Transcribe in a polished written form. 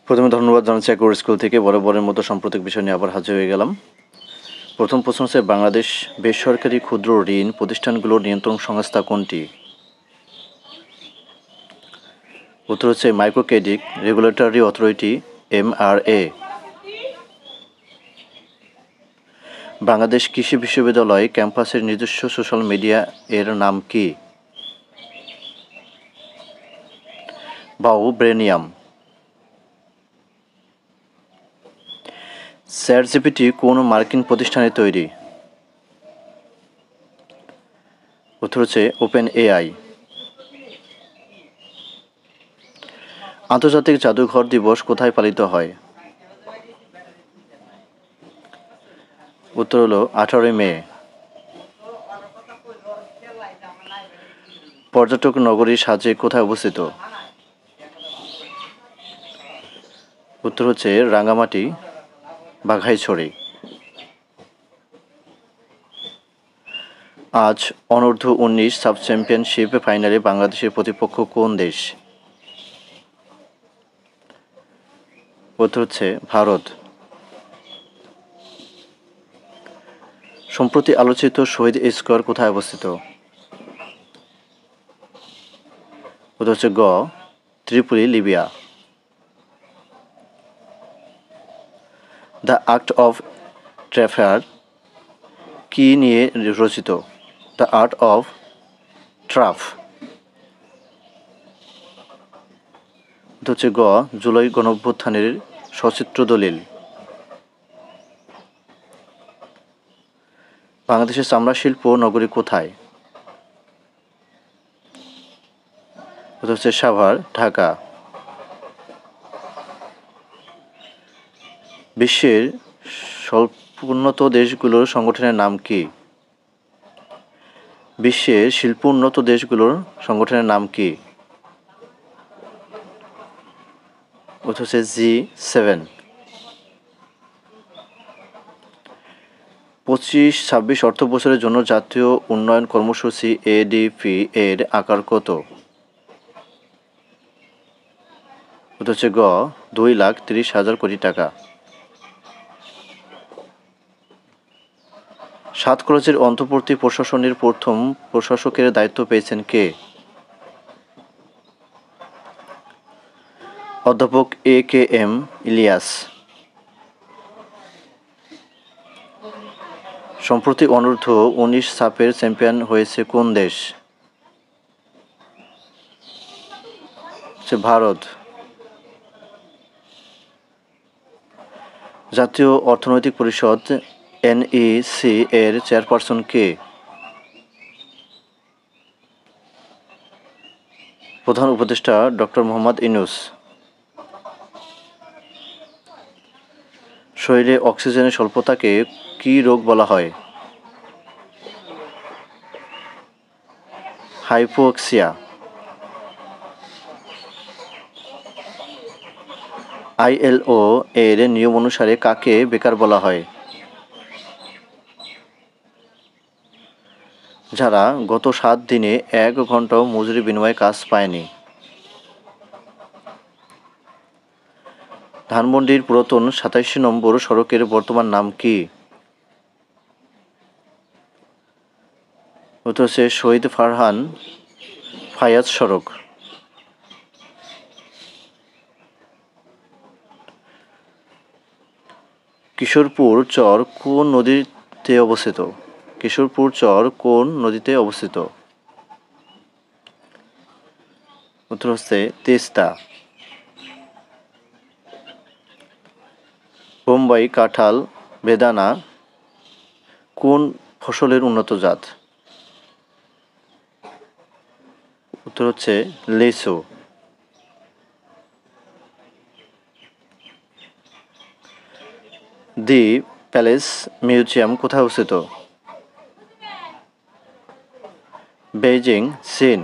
প্রথমে ধন্যবাদ জানাচ্ছি একর স্কুল থেকে বরাবরের মতো সাম্প্রতিক বিষয় নিয়ে আবার হাজির হয়ে গেলাম। প্রথম প্রশ্ন হচ্ছে, বাংলাদেশ বেসরকারি ক্ষুদ্র ঋণ প্রতিষ্ঠানগুলোর নিয়ন্ত্রণ সংস্থা কোনটি? উত্তর হচ্ছে micro credit regulatory authority, MRA। Bangladesh কৃষি বিশ্ববিদ্যালয় ক্যাম্পাসের নিজস্ব সোশ্যাল মিডিয়া এর নাম কি? ব্রেনিয়াম। চ্যাটজিপিটি কোন মার্কিন প্রতিষ্ঠানে তৈরি? উত্তর হচ্ছে OpenAI। আন্তর্জাতিক জাদুঘর দিবস কোথায় পালিত হয়? উত্তর হলো 18 মে। পর্যটক নগরী সাজেক কোথায় অবস্থিত? উত্তর হচ্ছে রাঙ্গামাটি, বাঘাইছড়ি। আজ অনূর্ধ্ব-19 সাব চ্যাম্পিয়নশিপ ফাইনালে বাংলাদেশের প্রতিপক্ষ কোন দেশ? উত্তর হচ্ছে ভারত। সম্প্রতি আলোচিত শহীদ স্কয়ার কোথায় অবস্থিত? উত্তর হচ্ছে গ Tripoli, Libya. The art of ট্রাফার কি নিয়ে রচিত? দ্য আর্ট অফ ট্রাফ। উত্তর হচ্ছে গ জুলাই গণঅভ্যুত্থানের সচিত্র দলিল। বাংলাদেশের চামড়া শিল্প নগরী কোথায়? উত্তর হচ্ছে সাভার, ঢাকা। বিশ্বের স্বল্পোন্নত দেশগুলোর সংগঠনের নাম কি? বিশ্বের শিল্পোন্নত দেশগুলোর সংগঠনের নাম কি? উত্তর হচ্ছে G7। 25-26 অর্থ বছরের জন্য জাতীয় উন্নয়ন কর্মসূচি ADP এর আকার কত? উত্তর হচ্ছে গ 2,30,000 কোটি টাকা। 7 কলেজের অন্তর্বর্তী প্রশাসনের প্রথম প্রশাসকের দায়িত্ব পেয়েছেন কে? অধ্যাপক AKM ইলিয়াস। সম্প্রতি অনূর্ধ্ব-19 সাপের চ্যাম্পিয়ন হয়েছে কোন দেশ? ভারত। জাতীয় অর্থনৈতিক পরিষদ NEC এর চেয়ারপারসন কে? প্রধান উপদেষ্টা ডক্টর মোহাম্মদ ইউনূস। শরীরে অক্সিজেনের স্বল্পতাকে কী রোগ বলা হয়? হাইপোক্সিয়া। ILO এর নিয়ম অনুসারে কাকে বেকার বলা হয়? যারা গত 7 দিনে 1 ঘন্টাও মজুরি বিনিময়ে কাজ পায়নি। ধানমন্ডির পুরাতন 87 নম্বর সড়কের বর্তমান নাম কি? উত্তর হচ্ছে শহীদ ফারহান ফায়াজ সড়ক। কিশোরপুর চর কোন নদীতে অবস্থিত? কিশোরপুর চর কোন নদীতে অবস্থিত? উত্তর হচ্ছে তিস্তা। বোম্বাই কাঁঠাল বেদানা কোন ফসলের উন্নত জাত? উত্তর হচ্ছে লিচু। দি প্যালেস মিউজিয়াম কোথায় অবস্থিত? বেইজিং, চীন।